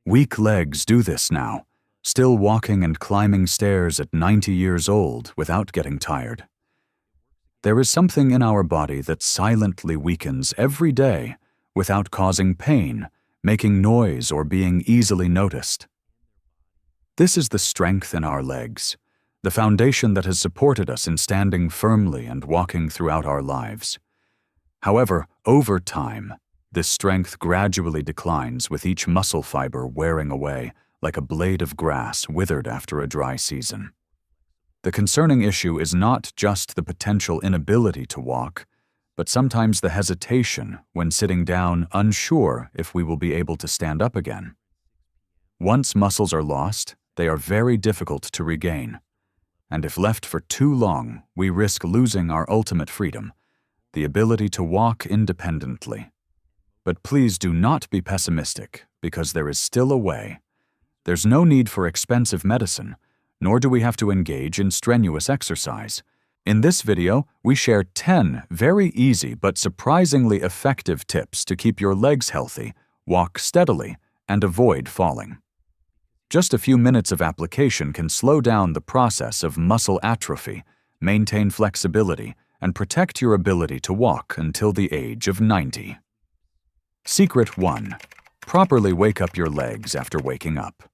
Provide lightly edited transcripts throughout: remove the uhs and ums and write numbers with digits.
Weak legs do this now, still walking and climbing stairs at 90 years old without getting tired. There is something in our body that silently weakens every day without causing pain, making noise, or being easily noticed. This is the strength in our legs, the foundation that has supported us in standing firmly and walking throughout our lives. However, over time, this strength gradually declines with each muscle fiber wearing away like a blade of grass withered after a dry season. The concerning issue is not just the potential inability to walk, but sometimes the hesitation when sitting down, unsure if we will be able to stand up again. Once muscles are lost, they are very difficult to regain, and if left for too long, we risk losing our ultimate freedom, the ability to walk independently. But please do not be pessimistic, because there is still a way. There's no need for expensive medicine, nor do we have to engage in strenuous exercise. In this video, we share 10 very easy but surprisingly effective tips to keep your legs healthy, walk steadily, and avoid falling. Just a few minutes of application can slow down the process of muscle atrophy, maintain flexibility, and protect your ability to walk until the age of 90. Secret 1. Properly wake up your legs after waking up.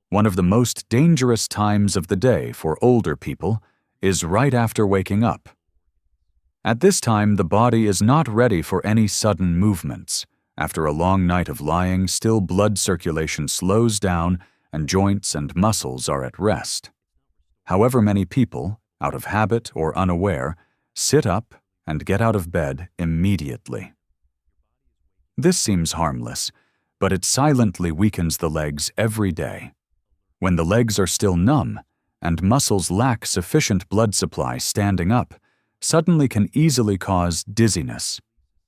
One of the most dangerous times of the day for older people is right after waking up. At this time, the body is not ready for any sudden movements. After a long night of lying still, blood circulation slows down and joints and muscles are at rest. However, many people, out of habit or unaware, sit up and get out of bed immediately. This seems harmless, but it silently weakens the legs every day. When the legs are still numb and muscles lack sufficient blood supply, standing up suddenly can easily cause dizziness,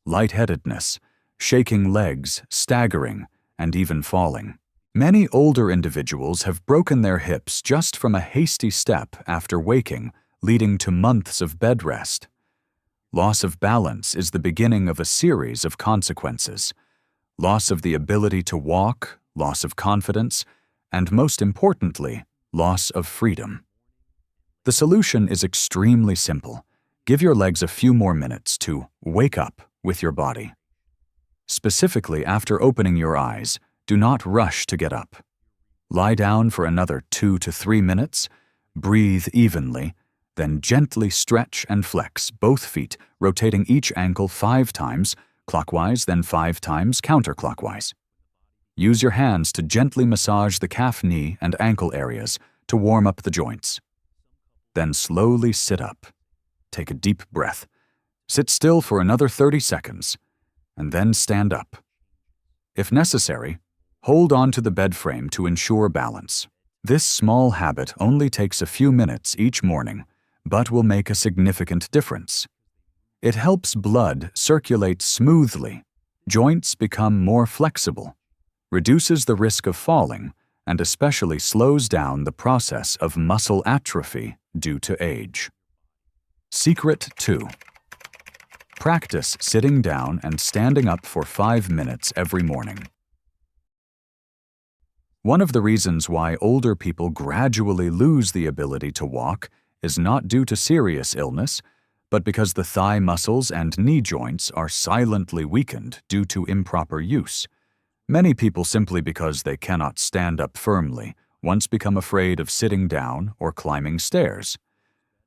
lightheadedness, shaking legs, staggering, and even falling. Many older individuals have broken their hips just from a hasty step after waking, leading to months of bed rest. Loss of balance is the beginning of a series of consequences: loss of the ability to walk, loss of confidence, and most importantly, loss of freedom. The solution is extremely simple. Give your legs a few more minutes to wake up with your body. Specifically, after opening your eyes, do not rush to get up. Lie down for another 2 to 3 minutes, breathe evenly, then gently stretch and flex both feet, rotating each ankle 5 times, clockwise, then 5 times counterclockwise. Use your hands to gently massage the calf, knee, and ankle areas to warm up the joints. Then slowly sit up. Take a deep breath. Sit still for another 30 seconds, and then stand up. If necessary, hold on to the bed frame to ensure balance. This small habit only takes a few minutes each morning, but will make a significant difference. It helps blood circulate smoothly, joints become more flexible, reduces the risk of falling, and especially slows down the process of muscle atrophy due to age. Secret 2. Practice sitting down and standing up for 5 minutes every morning. One of the reasons why older people gradually lose the ability to walk is not due to serious illness, but because the thigh muscles and knee joints are silently weakened due to improper use. Many people, simply because they cannot stand up firmly, once become afraid of sitting down or climbing stairs.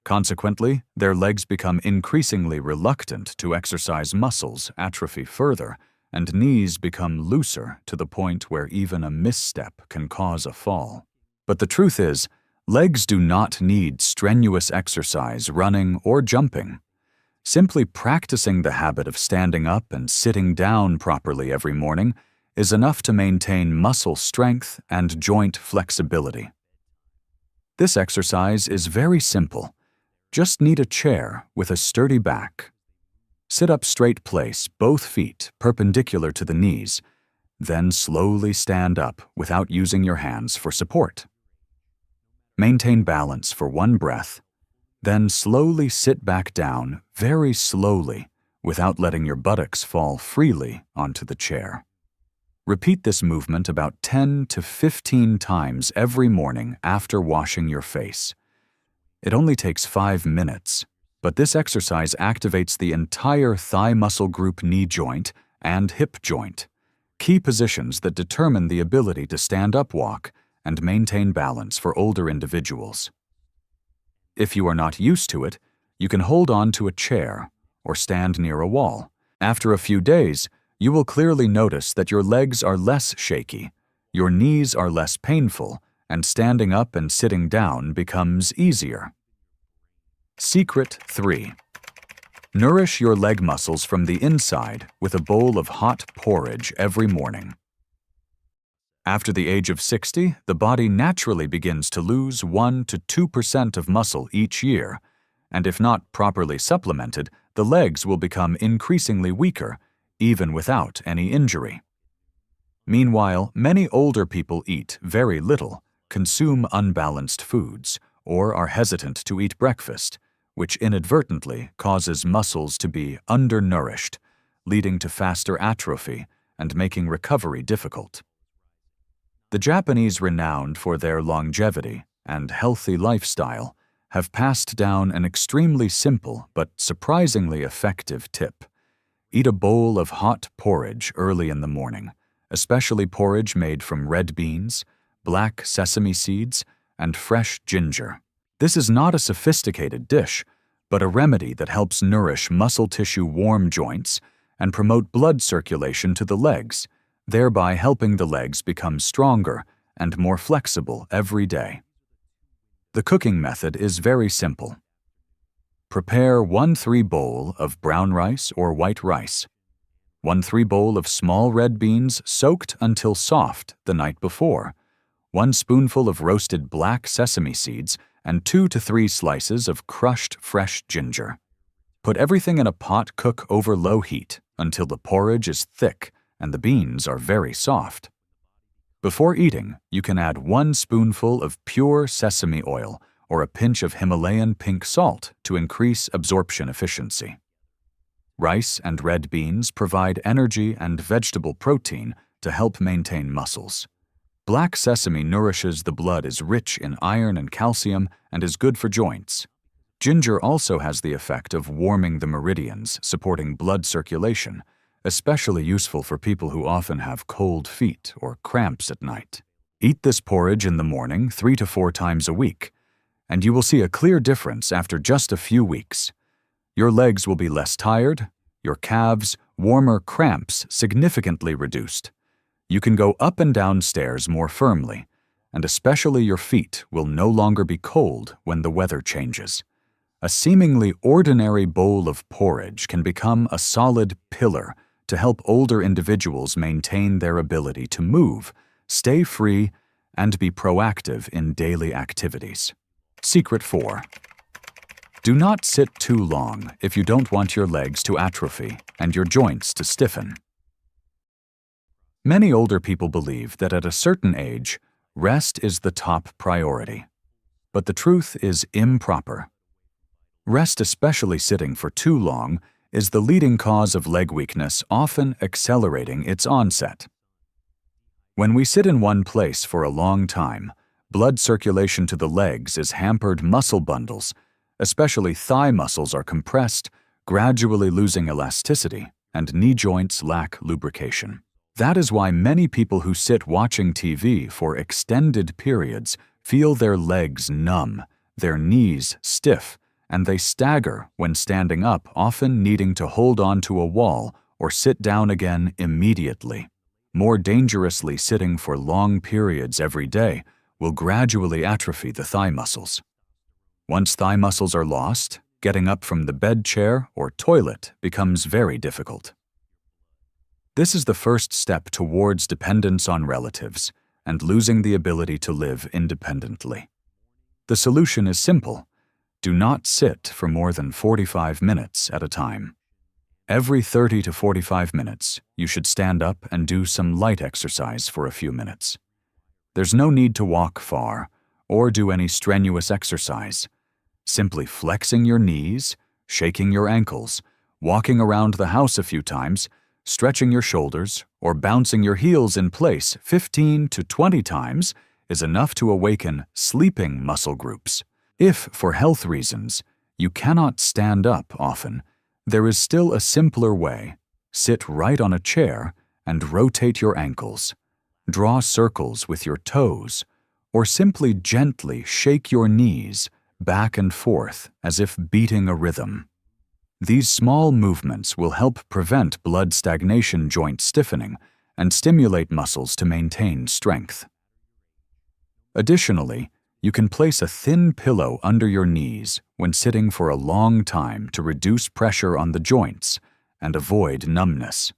Consequently, their legs become increasingly reluctant to exercise, muscles atrophy further, and knees become looser to the point where even a misstep can cause a fall. But the truth is, legs do not need strenuous exercise, running, or jumping. Simply practicing the habit of standing up and sitting down properly every morning is enough to maintain muscle strength and joint flexibility. This exercise is very simple. Just need a chair with a sturdy back. Sit up straight, place both feet perpendicular to the knees, then slowly stand up without using your hands for support. Maintain balance for 1 breath, then slowly sit back down very slowly without letting your buttocks fall freely onto the chair. Repeat this movement about 10 to 15 times every morning after washing your face. It only takes 5 minutes, but this exercise activates the entire thigh muscle group knee joint and hip joint, key positions that determine the ability to stand up walk and maintain balance for older individuals. If you are not used to it, you can hold on to a chair or stand near a wall. After a few days, you will clearly notice that your legs are less shaky, your knees are less painful, and standing up and sitting down becomes easier. Secret 3. Nourish your leg muscles from the inside with a bowl of hot porridge every morning. After the age of 60, the body naturally begins to lose 1 to 2% of muscle each year, and if not properly supplemented, the legs will become increasingly weaker, even without any injury. Meanwhile, many older people eat very little, consume unbalanced foods, or are hesitant to eat breakfast, which inadvertently causes muscles to be undernourished, leading to faster atrophy and making recovery difficult. The Japanese, renowned for their longevity and healthy lifestyle, have passed down an extremely simple but surprisingly effective tip. Eat a bowl of hot porridge early in the morning, especially porridge made from red beans, black sesame seeds, and fresh ginger. This is not a sophisticated dish, but a remedy that helps nourish muscle tissue warm joints and promote blood circulation to the legs, thereby helping the legs become stronger and more flexible every day. The cooking method is very simple. Prepare 1/3 bowl of brown rice or white rice, 1/3 bowl of small red beans soaked until soft the night before, 1 spoonful of roasted black sesame seeds, and 2 to 3 slices of crushed fresh ginger. Put everything in a pot, cook over low heat until the porridge is thick and the beans are very soft. Before eating, you can add 1 spoonful of pure sesame oil or a pinch of Himalayan pink salt to increase absorption efficiency. Rice and red beans provide energy and vegetable protein to help maintain muscles. Black sesame nourishes the blood, is rich in iron and calcium, and is good for joints. Ginger also has the effect of warming the meridians, supporting blood circulation, especially useful for people who often have cold feet or cramps at night. Eat this porridge in the morning 3 to 4 times a week, and you will see a clear difference after just a few weeks. Your legs will be less tired, your calves, warmer cramps significantly reduced. You can go up and down stairs more firmly, and especially your feet will no longer be cold when the weather changes. A seemingly ordinary bowl of porridge can become a solid pillar to help older individuals maintain their ability to move, stay free, and be proactive in daily activities. Secret 4. Do not sit too long if you don't want your legs to atrophy and your joints to stiffen. Many older people believe that at a certain age, rest is the top priority. But the truth is improper. Rest, especially sitting for too long, is the leading cause of leg weakness, often accelerating its onset. When we sit in one place for a long time, blood circulation to the legs is hampered, muscle bundles, especially thigh muscles, are compressed, gradually losing elasticity, and knee joints lack lubrication. That is why many people who sit watching TV for extended periods feel their legs numb, their knees stiff, and they stagger when standing up, often needing to hold on to a wall or sit down again immediately. More dangerously, sitting for long periods every day will gradually atrophy the thigh muscles. Once thigh muscles are lost, getting up from the bed, chair, or toilet becomes very difficult. This is the first step towards dependence on relatives and losing the ability to live independently. The solution is simple. Do not sit for more than 45 minutes at a time. Every 30 to 45 minutes, you should stand up and do some light exercise for a few minutes. There's no need to walk far or do any strenuous exercise. Simply flexing your knees, shaking your ankles, walking around the house a few times, Stretching your shoulders or bouncing your heels in place 15 to 20 times is enough to awaken sleeping muscle groups. If, for health reasons, you cannot stand up often, there is still a simpler way. Sit right on a chair and rotate your ankles. Draw circles with your toes, or simply gently shake your knees back and forth as if beating a rhythm. These small movements will help prevent blood stagnation, joint stiffening, and stimulate muscles to maintain strength. Additionally, you can place a thin pillow under your knees when sitting for a long time to reduce pressure on the joints and avoid numbness.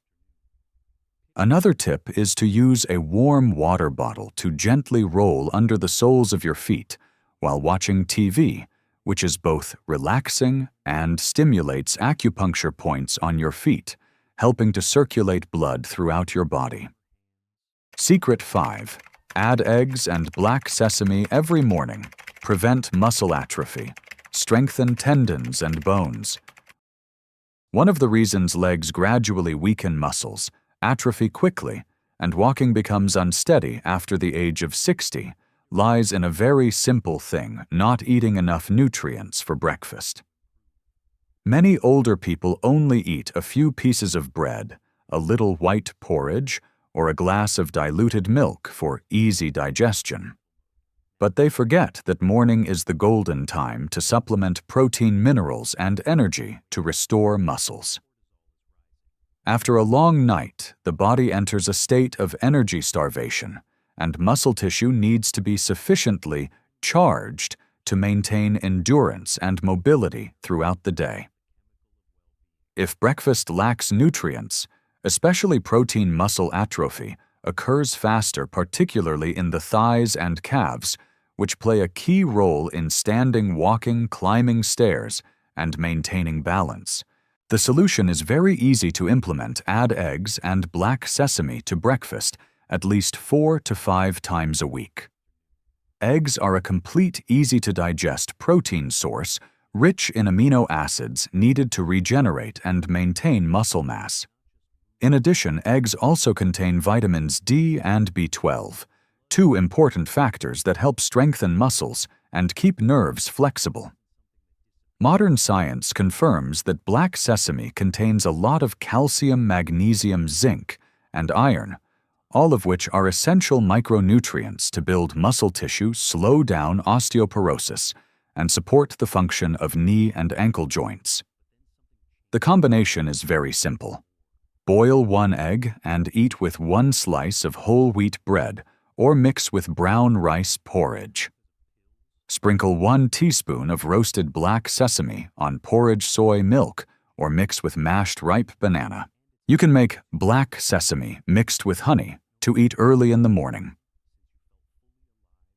Another tip is to use a warm water bottle to gently roll under the soles of your feet while watching TV, which is both relaxing and stimulates acupuncture points on your feet, helping to circulate blood throughout your body. Secret 5. Add eggs and black sesame every morning. Prevent muscle atrophy. Strengthen tendons and bones. One of the reasons legs gradually weaken muscles, atrophy quickly, and walking becomes unsteady after the age of 60 lies in a very simple thing: not eating enough nutrients for breakfast. Many older people only eat a few pieces of bread, a little white porridge, or a glass of diluted milk for easy digestion. But they forget that morning is the golden time to supplement protein, minerals, and energy to restore muscles. After a long night, the body enters a state of energy starvation, and muscle tissue needs to be sufficiently charged to maintain endurance and mobility throughout the day. If breakfast lacks nutrients, especially protein, muscle atrophy occurs faster, particularly in the thighs and calves, which play a key role in standing, walking, climbing stairs, and maintaining balance. The solution is very easy to implement. Add eggs and black sesame to breakfast at least 4 to 5 times a week. Eggs are a complete, easy-to-digest protein source rich in amino acids needed to regenerate and maintain muscle mass. In addition, eggs also contain vitamins D and B12, two important factors that help strengthen muscles and keep nerves flexible. Modern science confirms that black sesame contains a lot of calcium, magnesium, zinc, and iron, all of which are essential micronutrients to build muscle tissue, slow down osteoporosis, and support the function of knee and ankle joints. The combination is very simple. Boil 1 egg and eat with 1 slice of whole wheat bread or mix with brown rice porridge. Sprinkle 1 teaspoon of roasted black sesame on porridge soy milk or mix with mashed ripe banana. You can make black sesame mixed with honey to eat early in the morning.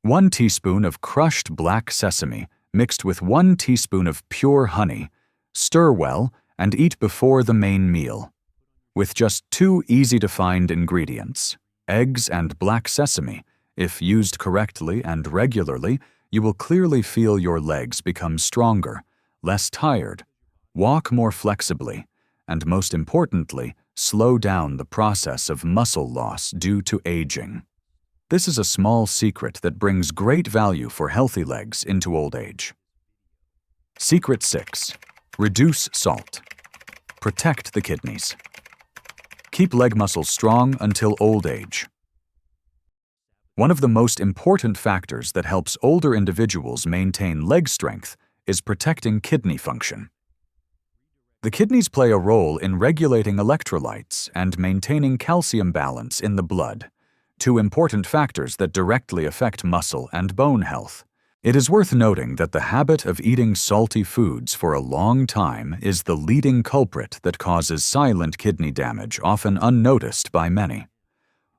1 teaspoon of crushed black sesame mixed with 1 teaspoon of pure honey. Stir well and eat before the main meal. With just 2 easy-to-find ingredients, eggs and black sesame, if used correctly and regularly, you will clearly feel your legs become stronger, less tired, walk more flexibly, and most importantly, slow down the process of muscle loss due to aging. This is a small secret that brings great value for healthy legs into old age. Secret 6. Reduce salt. Protect the kidneys. Keep leg muscles strong until old age. One of the most important factors that helps older individuals maintain leg strength is protecting kidney function. The kidneys play a role in regulating electrolytes and maintaining calcium balance in the blood, two important factors that directly affect muscle and bone health. It is worth noting that the habit of eating salty foods for a long time is the leading culprit that causes silent kidney damage, often unnoticed by many.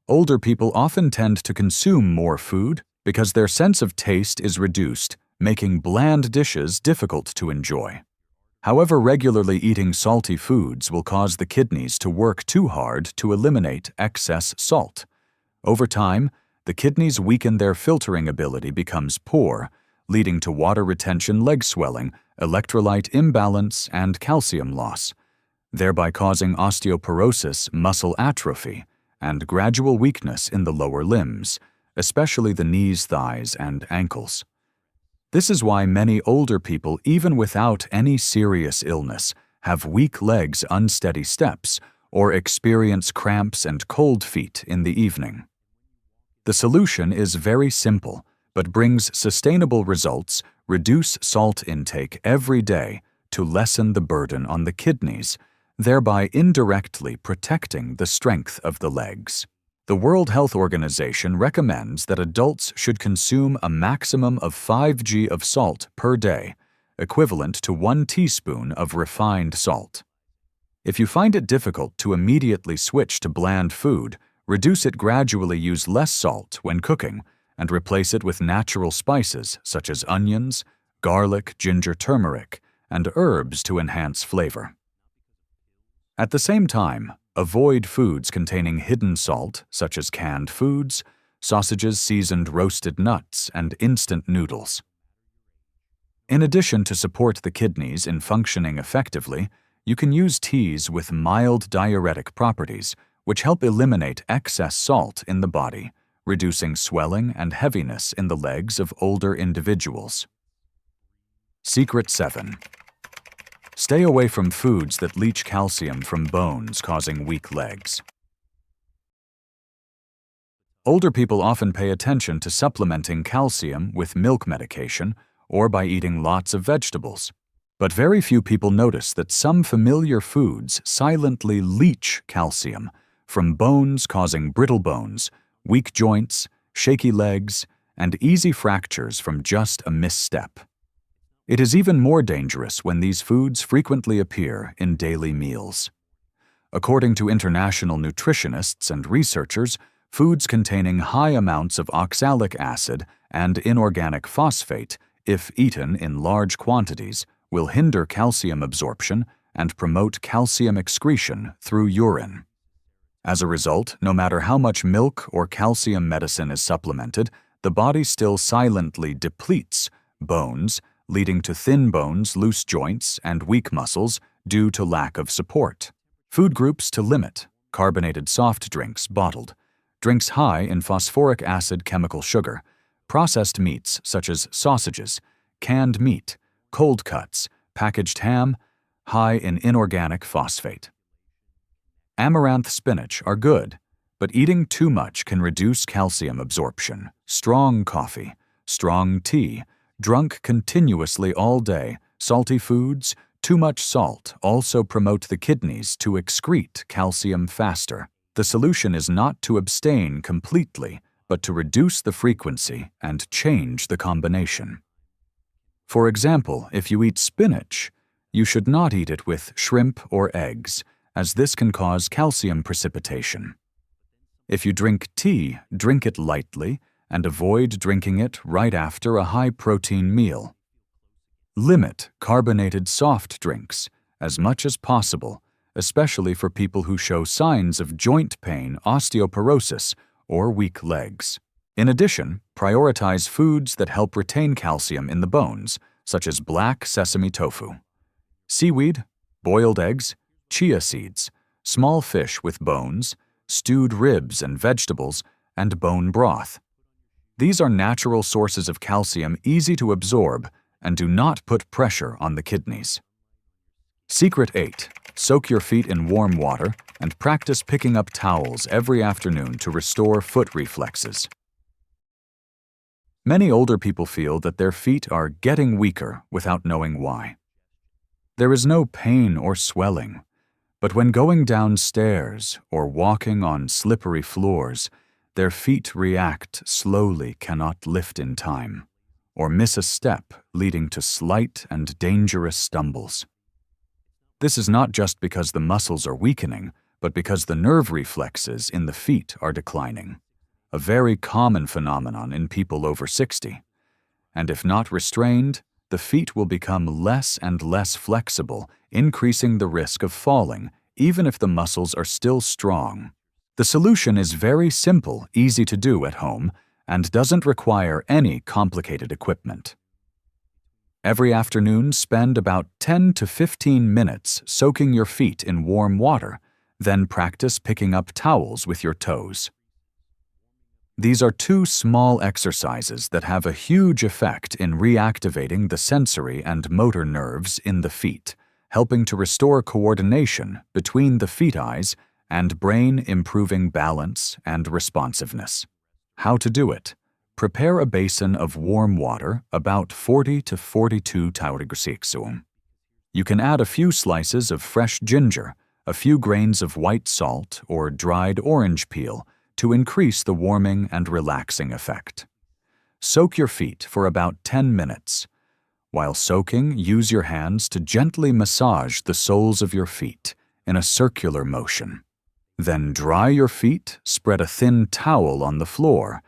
Older people often tend to consume more food because their sense of taste is reduced, making bland dishes difficult to enjoy. However, regularly eating salty foods will cause the kidneys to work too hard to eliminate excess salt. Over time, the kidneys weaken, their filtering ability becomes poor, leading to water retention, leg swelling, electrolyte imbalance, and calcium loss. thereby causing osteoporosis, muscle atrophy, and gradual weakness in the lower limbs, especially the knees, thighs, and ankles. This is why many older people, even without any serious illness, have weak legs, unsteady steps, or experience cramps and cold feet in the evening. The solution is very simple, but brings sustainable results. Reduce salt intake every day to lessen the burden on the kidneys, thereby indirectly protecting the strength of the legs. The World Health Organization recommends that adults should consume a maximum of 5 g of salt per day, equivalent to 1 teaspoon of refined salt. If you find it difficult to immediately switch to bland food, reduce it gradually. Use less salt when cooking and replace it with natural spices such as onions, garlic, ginger, turmeric, and herbs to enhance flavor. At the same time, avoid foods containing hidden salt such as canned foods, sausages, seasoned roasted nuts, and instant noodles. In addition to support the kidneys in functioning effectively, you can use teas with mild diuretic properties, which help eliminate excess salt in the body, reducing swelling and heaviness in the legs of older individuals. Secret 7. Stay away from foods that leach calcium from bones, causing weak legs. Older people often pay attention to supplementing calcium with milk medication or by eating lots of vegetables. But very few people notice that some familiar foods silently leach calcium from bones, causing brittle bones, weak joints, shaky legs, and easy fractures from just a misstep. It is even more dangerous when these foods frequently appear in daily meals. According to international nutritionists and researchers, foods containing high amounts of oxalic acid and inorganic phosphate, if eaten in large quantities, will hinder calcium absorption and promote calcium excretion through urine. As a result, no matter how much milk or calcium medicine is supplemented, the body still silently depletes bones, leading to thin bones, loose joints, and weak muscles due to lack of support. Food groups to limit: carbonated soft drinks, bottled, drinks high in phosphoric acid, chemical sugar, processed meats such as sausages, canned meat, cold cuts, packaged ham, high in inorganic phosphate. Amaranth, spinach are good, but eating too much can reduce calcium absorption. Strong coffee, strong tea, drunk continuously all day, salty foods, too much salt also promote the kidneys to excrete calcium faster. The solution is not to abstain completely, but to reduce the frequency and change the combination. For example, if you eat spinach, you should not eat it with shrimp or eggs, as this can cause calcium precipitation. If you drink tea, drink it lightly and avoid drinking it right after a high-protein meal. Limit carbonated soft drinks as much as possible, especially for people who show signs of joint pain, osteoporosis, or weak legs. In addition, prioritize foods that help retain calcium in the bones, such as black sesame tofu, seaweed, boiled eggs, chia seeds, small fish with bones, stewed ribs and vegetables, and bone broth. These are natural sources of calcium, easy to absorb, and do not put pressure on the kidneys. Secret 8. Soak your feet in warm water and practice picking up towels every afternoon to restore foot reflexes. Many older people feel that their feet are getting weaker without knowing why. There is no pain or swelling, but when going downstairs or walking on slippery floors, their feet react slowly, cannot lift in time, or miss a step, leading to slight and dangerous stumbles. This is not just because the muscles are weakening, but because the nerve reflexes in the feet are declining, a very common phenomenon in people over 60. And if not restrained, the feet will become less and less flexible, increasing the risk of falling, even if the muscles are still strong. The solution is very simple, easy to do at home, and doesn't require any complicated equipment. Every afternoon, spend about 10 to 15 minutes soaking your feet in warm water, then practice picking up towels with your toes. These are two small exercises that have a huge effect in reactivating the sensory and motor nerves in the feet, helping to restore coordination between the feet eyes and brain, improving balance and responsiveness. How to do it? Prepare a basin of warm water, about 40 to 42 taurigusixum. You can add a few slices of fresh ginger, a few grains of white salt or dried orange peel to increase the warming and relaxing effect. Soak your feet for about 10 minutes. While soaking, use your hands to gently massage the soles of your feet in a circular motion. Then dry your feet, spread a thin towel on the floor,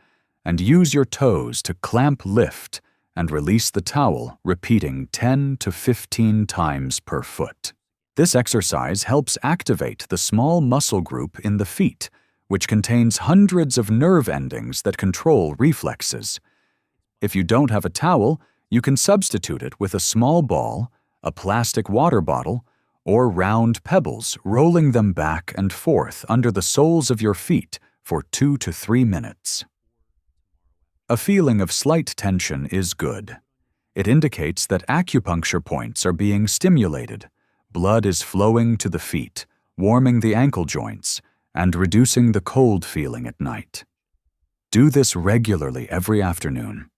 and use your toes to clamp, lift, and release the towel, repeating 10 to 15 times per foot. This exercise helps activate the small muscle group in the feet, which contains hundreds of nerve endings that control reflexes. If you don't have a towel, you can substitute it with a small ball, a plastic water bottle, or round pebbles, rolling them back and forth under the soles of your feet for 2 to 3 minutes. A feeling of slight tension is good. It indicates that acupuncture points are being stimulated. Blood is flowing to the feet, warming the ankle joints, and reducing the cold feeling at night. Do this regularly every afternoon.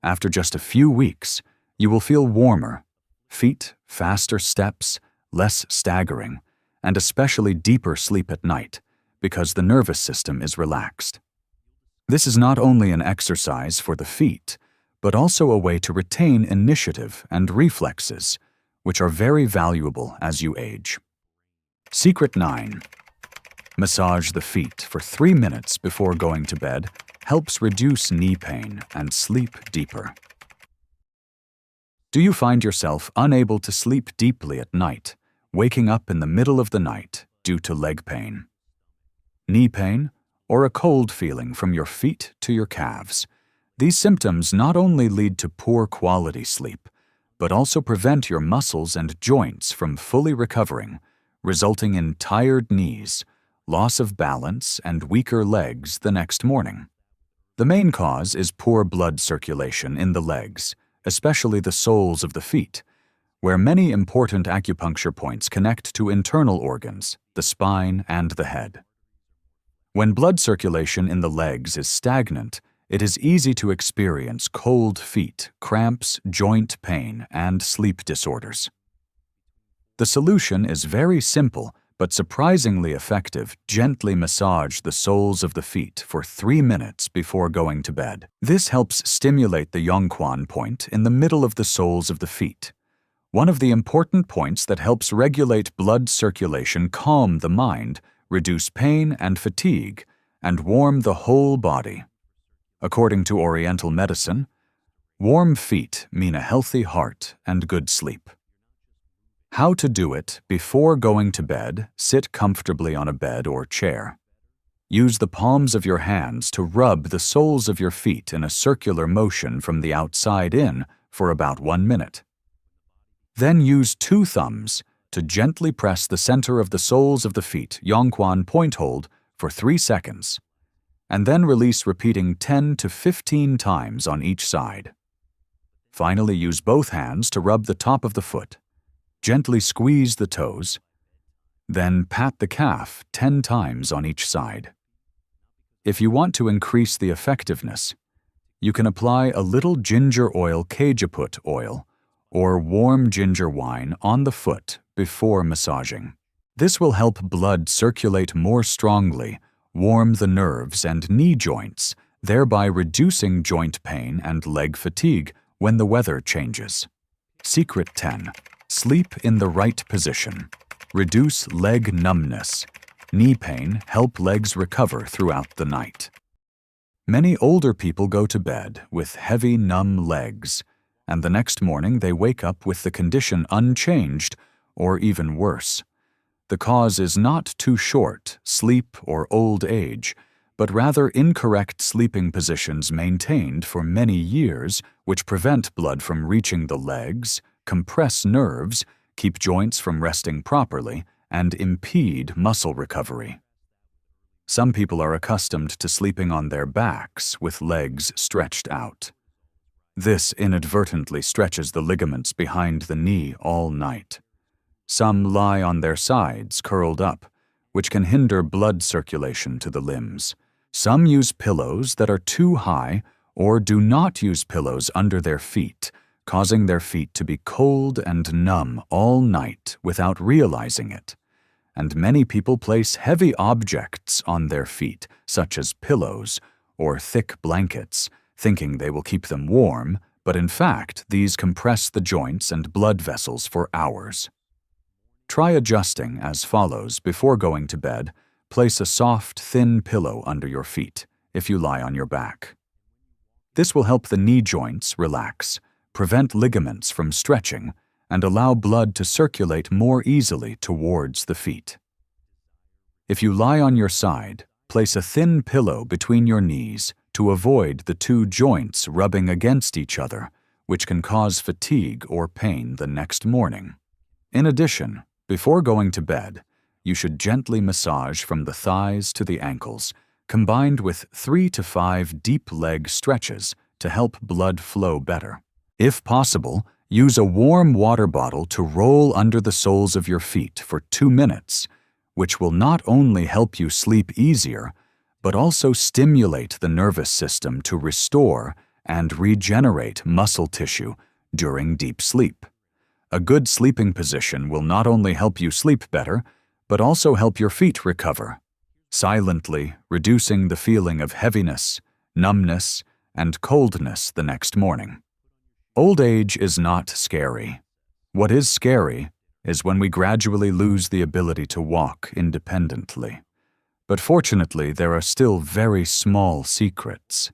After just a few weeks, you will feel warmer, feet, faster steps, less staggering, and especially deeper sleep at night because the nervous system is relaxed. This is not only an exercise for the feet, but also a way to retain initiative and reflexes, which are very valuable as you age. Secret 9. Massage the feet for 3 minutes before going to bed helps reduce knee pain and sleep deeper. Do you find yourself unable to sleep deeply at night, waking up in the middle of the night due to leg pain, knee pain, or a cold feeling from your feet to your calves? These symptoms not only lead to poor quality sleep, but also prevent your muscles and joints from fully recovering, resulting in tired knees, loss of balance, and weaker legs the next morning. The main cause is poor blood circulation in the legs, especially the soles of the feet, where many important acupuncture points connect to internal organs, the spine, and the head. When blood circulation in the legs is stagnant, it is easy to experience cold feet, cramps, joint pain, and sleep disorders. The solution is very simple but surprisingly effective. Gently massage the soles of the feet for 3 minutes before going to bed. This helps stimulate the Yongquan point in the middle of the soles of the feet, one of the important points that helps regulate blood circulation, calm the mind, reduce pain and fatigue, and warm the whole body. According to Oriental medicine, warm feet mean a healthy heart and good sleep. How to do it before going to bed: sit comfortably on a bed or chair. Use the palms of your hands to rub the soles of your feet in a circular motion from the outside in for about 1 minute. Then use 2 thumbs to gently press the center of the soles of the feet, Yongquan point hold, for 3 seconds, and then release, repeating 10 to 15 times on each side. Finally, use both hands to rub the top of the foot. Gently squeeze the toes, then pat the calf 10 times on each side. If you want to increase the effectiveness, you can apply a little ginger oil, cajeput oil, or warm ginger wine on the foot before massaging. This will help blood circulate more strongly, warm the nerves and knee joints, thereby reducing joint pain and leg fatigue when the weather changes. Secret 10. Sleep in the right position. Reduce leg numbness. Knee pain, help legs recover throughout the night. Many older people go to bed with heavy, numb legs, and the next morning they wake up with the condition unchanged or even worse. The cause is not too short sleep or old age, but rather incorrect sleeping positions maintained for many years, which prevent blood from reaching the legs, compress nerves, keep joints from resting properly, and impede muscle recovery. Some people are accustomed to sleeping on their backs with legs stretched out. This inadvertently stretches the ligaments behind the knee all night. Some lie on their sides, curled up, which can hinder blood circulation to the limbs. Some use pillows that are too high or do not use pillows under their feet, causing their feet to be cold and numb all night without realizing it. And many people place heavy objects on their feet, such as pillows or thick blankets, thinking they will keep them warm, but in fact, these compress the joints and blood vessels for hours. Try adjusting as follows before going to bed. Place a soft, thin pillow under your feet if you lie on your back. This will help the knee joints relax, prevent ligaments from stretching, and allow blood to circulate more easily towards the feet. If you lie on your side, place a thin pillow between your knees to avoid the two joints rubbing against each other, which can cause fatigue or pain the next morning. In addition, before going to bed, you should gently massage from the thighs to the ankles, combined with 3 to 5 deep leg stretches to help blood flow better. If possible, use a warm water bottle to roll under the soles of your feet for 2 minutes, which will not only help you sleep easier, but also stimulate the nervous system to restore and regenerate muscle tissue during deep sleep. A good sleeping position will not only help you sleep better, but also help your feet recover, silently reducing the feeling of heaviness, numbness, and coldness the next morning. Old age is not scary. What is scary is when we gradually lose the ability to walk independently. But fortunately, there are still very small secrets.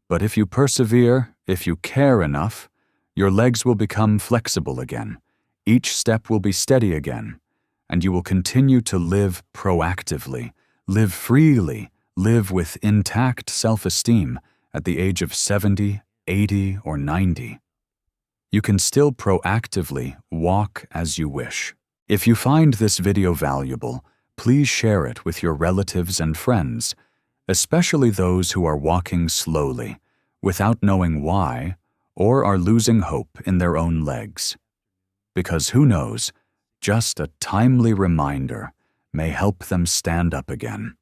But if you persevere, if you care enough, your legs will become flexible again, each step will be steady again, and you will continue to live proactively, live freely, live with intact self-esteem at the age of 70, 80, or 90. You can still proactively walk as you wish. If you find this video valuable, please share it with your relatives and friends, especially those who are walking slowly, without knowing why, or are losing hope in their own legs. Because who knows, just a timely reminder may help them stand up again.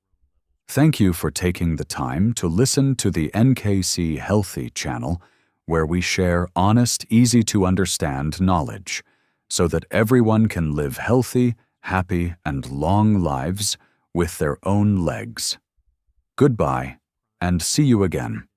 Thank you for taking the time to listen to the NKC Healthy channel, where we share honest, easy-to-understand knowledge, so that everyone can live healthy, happy, and long lives with their own legs. Goodbye, and see you again.